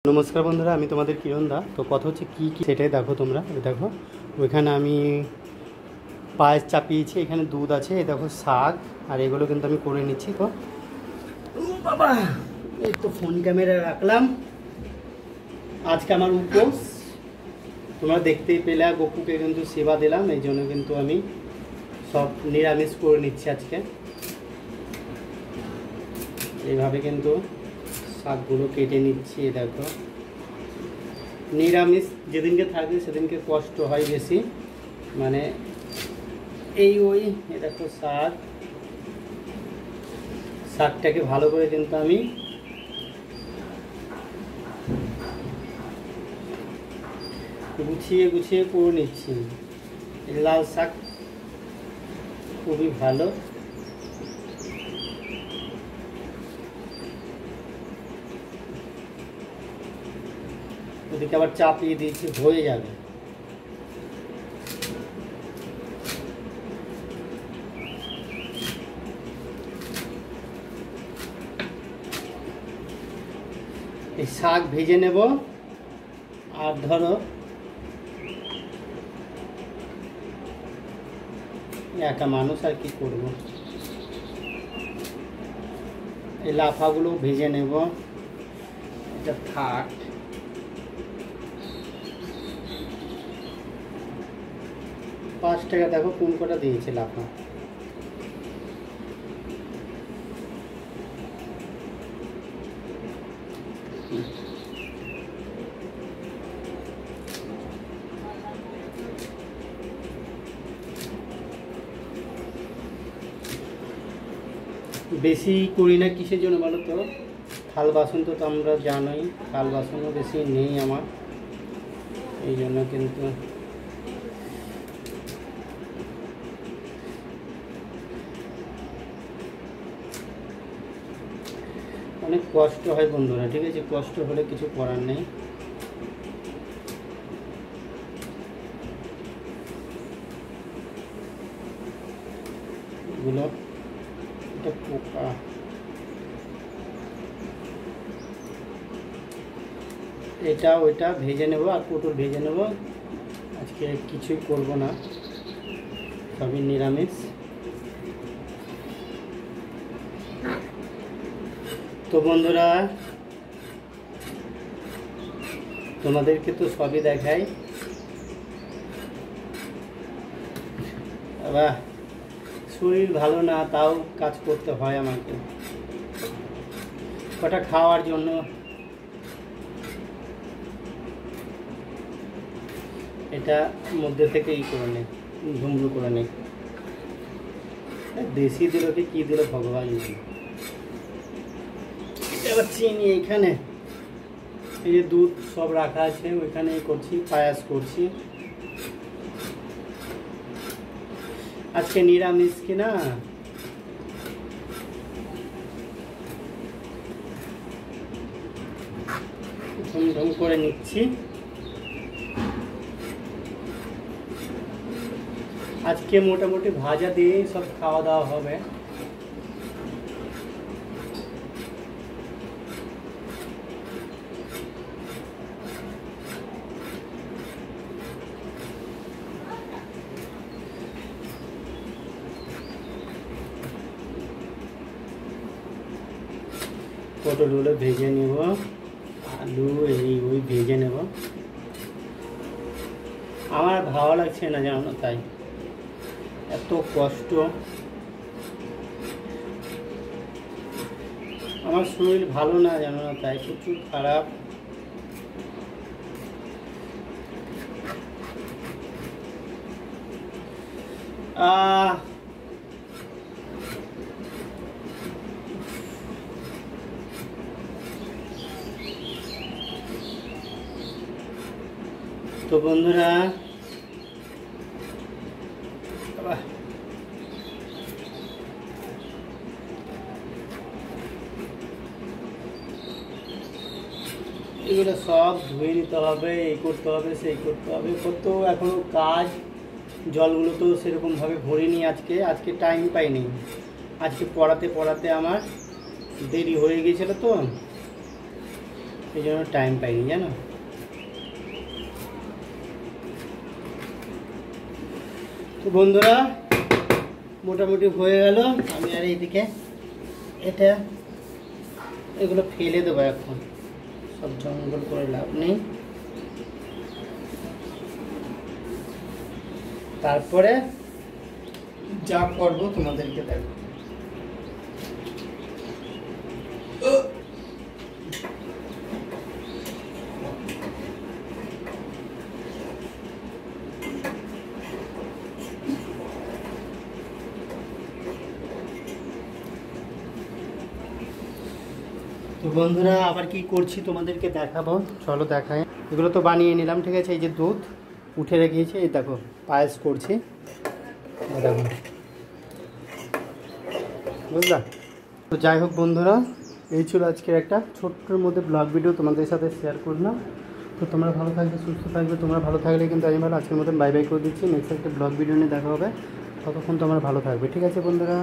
नमस्कार बंधुरा आमी तोमादेर किरण दा। तो कथा होच्छे की सेटाई देखो तोमरा। देखो ओइखाने आमी पायेस चापिয়েছি, एखाने दूध आछे, এই देखो শাক আর এগুলো কিন্তু আমি করে নিচ্ছি। তো ও বাবা, এই তো ফোন ক্যামেরা রাখলাম। আজকে আমার উপোস, তোমরা দেখতেই পেলে, গপুকে কিন্তু সেবা দিলাম, এই জন্য কিন্তু আমি সব নিরামিষ করে নিচ্ছি আজকে। এইভাবে কিন্তু শাকগুলো কেটে নিচ্ছি। দেখো নিরামিষ যেদিনকে থাকে সেদিনকে কষ্ট হয় বেশি, মানে এই ওই দেখো শাকটাকে ভালো করে কিন্তু আমি গুছিয়ে গুছিয়ে করে নিচ্ছি। লাল শাক খুবই ভালো। ওদিকে আবার চাপিয়ে দিয়েছি, হয়ে যাবে। এই শাক ভেজে নেব। আর ধরো একা মানুষ আর কি করব, এই লাফাগুলো ভেজে নেব। এটা থাক। पाँच टाका देखो कौन कटा दिए लाफा। बेशी करी ना किसेर जोन्नो बोलो तो, थाल बासन तो आमरा जानोई, थाल बासनও बेशी नेই आमार, এই জন্য কিন্তু অনেক কষ্ট হয় বন্ধুরা। ঠিক আছে, কষ্ট হলে কিছু করার নেই। এগুলো এটা পোকা, এটা ওইটা ভেজে নেব আর পটল ভেজে নেব। আজকে কিছুই করব না, সবই নিরামিষ। তো বন্ধুরা তোমাদেরকে তো সবই দেখাই। বাহ, শরীর ভালো না তাও কাজ করতে হয় আমাকে, কটা খাওয়ার জন্য। এটা মধ্যে থেকে ই করে নেই, ঝুমরু করে নেই। দেশি দিল কি দিল ভগবান জানে। এবার চিনি এখানে, এই যে দুধ সব রাখা আছে, ওইখানে করছি, পায়াস করছি। আজকে নিরামিষ কিনা, ধুমধুম করে নিচ্ছি। আজকে মোটামুটি ভাজা দিয়েই সব খাওয়া দাওয়া হবে। পটলগুলো ভেজে নেব, আলু এই ওই ভেজে নেব। আমার ভালো লাগছে না জানো না, তাই এত কষ্ট। আমার শরীর ভালো না জানো না, তাই প্রচুর খারাপ। তো বন্ধুরা এগুলো সব ধুয়ে নিতে হবে, এই করতে হবে সেই করতে হবে, কত এখনো কাজ। জলগুলো তো সেরকমভাবে ভরিনি আজকে টাইম পাইনি। আজকে পড়াতে পড়াতে আমার দেরি হয়ে গিয়েছিল, তো এই জন্য টাইম পাইনি জানো। তো বন্ধুরা মোটামুটি হয়ে গেল। আমি আর এইদিকে এটা এগুলো ফেলে দেবো এখন, সব জঙ্গল করে লাভ নেই। তারপরে যা করবো তোমাদেরকে দেখো। তো বন্ধুরা আবার কি করছি তোমাদেরকে দেখাবো, চলো দেখাই। এগুলো তো বানিয়ে নিলাম, ঠিক আছে। এই যে দুধ উঠে রেখেছি, এই দেখো পায়েস করছি, দেখো বুঝলা। তো যাই হোক বন্ধুরা, এই ছিল আজকের একটা ছোট্টর মধ্যে ব্লগ ভিডিও তোমাদের সাথে শেয়ার করলাম। তো তোমরা ভালো থাকবে, সুস্থ থাকবে। তোমরা ভালো থাকলে কিন্তু আমি ভালো। আজকের মতন বাই বাই করে দিচ্ছি। নেক্সট একটা ব্লগ ভিডিও নিয়ে দেখা হবে। ততক্ষণ তোমরা ভালো থাকবে, ঠিক আছে বন্ধুরা।